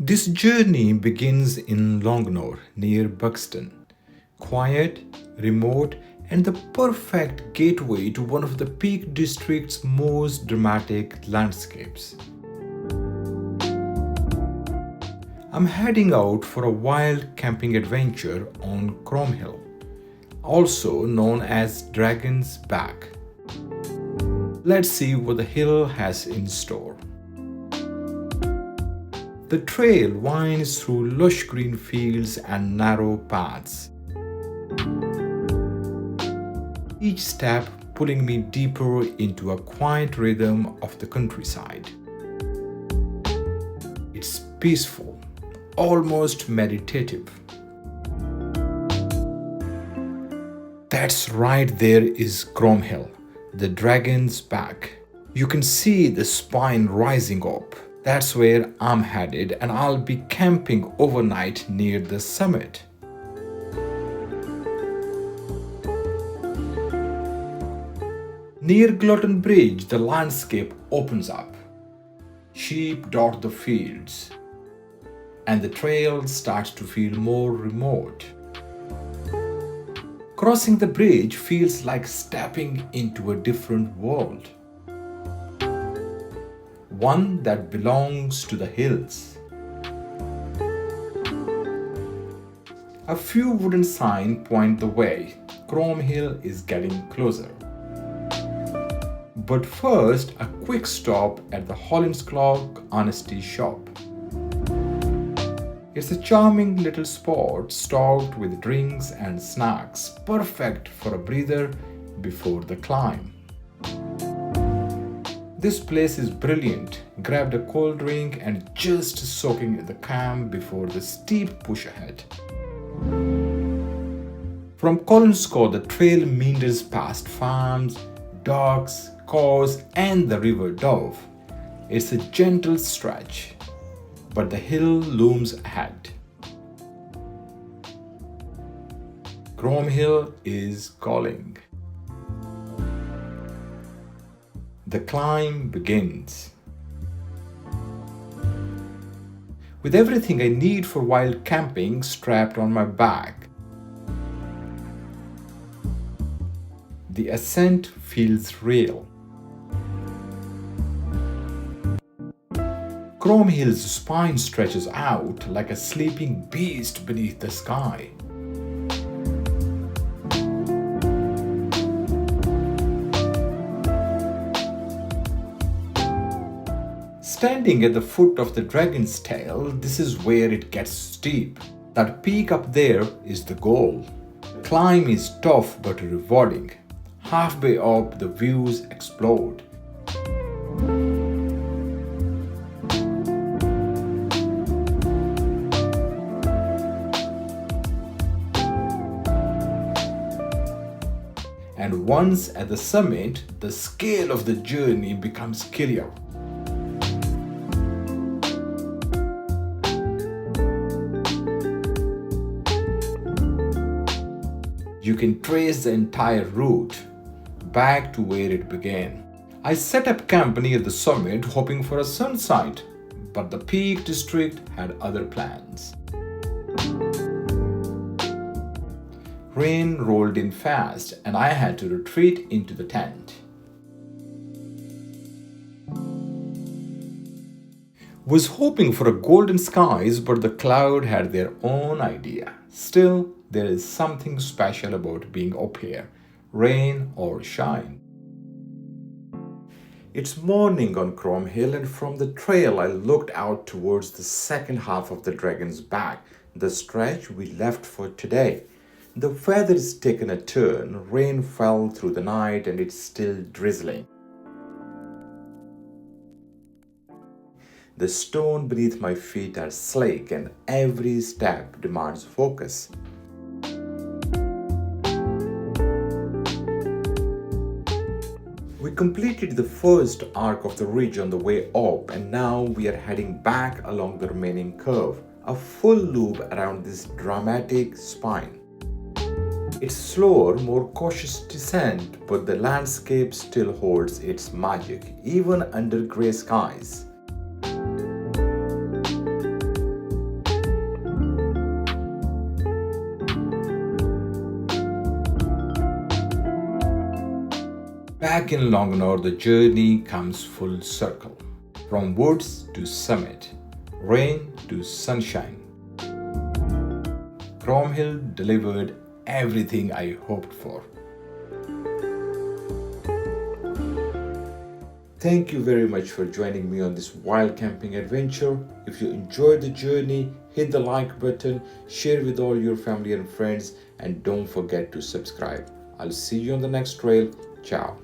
This journey begins in Longnor near Buxton. Quiet, remote, and the perfect gateway to one of the Peak District's most dramatic landscapes. I'm heading out for a wild camping adventure on Crom Hill, also known as Dragon's Back. Let's see what the hill has in store. The trail winds through lush green fields and narrow paths, each step pulling me deeper into a quiet rhythm of the countryside. It's peaceful, almost meditative. That's right, there is Crom Hill, the Dragon's Back. You can see the spine rising up. That's where I'm headed, and I'll be camping overnight near the summit. Near Glutton Bridge, the landscape opens up. Sheep dot the fields, and the trail starts to feel more remote. Crossing the bridge feels like stepping into a different world, one that belongs to the hills. A few wooden signs point the way. Crom Hill is getting closer. But first, a quick stop at the Hollinsclough Honesty Shop. It's a charming little spot stocked with drinks and snacks, perfect for a breather before the climb. This place is brilliant. Grabbed a cold drink and just soaking in the camp before the steep push ahead. From Hollinsclough, the trail meanders past farms, docks, cows, and the River Dove. It's a gentle stretch, but the hill looms ahead. Crom Hill is calling. The climb begins. With everything I need for wild camping strapped on my back, the ascent feels real. Crom Hill's spine stretches out like a sleeping beast beneath the sky. Standing at the foot of the Dragon's Tail, this is where it gets steep. That peak up there is the goal. The climb is tough but rewarding. Halfway up, the views explode. And once at the summit, the scale of the journey becomes clear. You can trace the entire route back to where it began. I set up camp near the summit hoping for a sunset, but the Peak District had other plans. Rain rolled in fast and I had to retreat into the tent. Was hoping for a golden skies, but the cloud had their own idea. Still, there is something special about being up here, rain or shine. It's morning on Crom Hill, and from the trail I looked out towards the second half of the Dragon's Back, the stretch we left for today. The weather's taken a turn, rain fell through the night and it's still drizzling. The stone beneath my feet are slick and every step demands focus. We completed the first arc of the ridge on the way up, and now we are heading back along the remaining curve, a full loop around this dramatic spine. It's slower, more cautious descent, but the landscape still holds its magic, even under grey skies. Back in Longanore, the journey comes full circle. From woods to summit, rain to sunshine. Crom Hill delivered everything I hoped for. Thank you very much for joining me on this wild camping adventure. If you enjoyed the journey, hit the like button, share with all your family and friends, and don't forget to subscribe. I'll see you on the next trail. Ciao.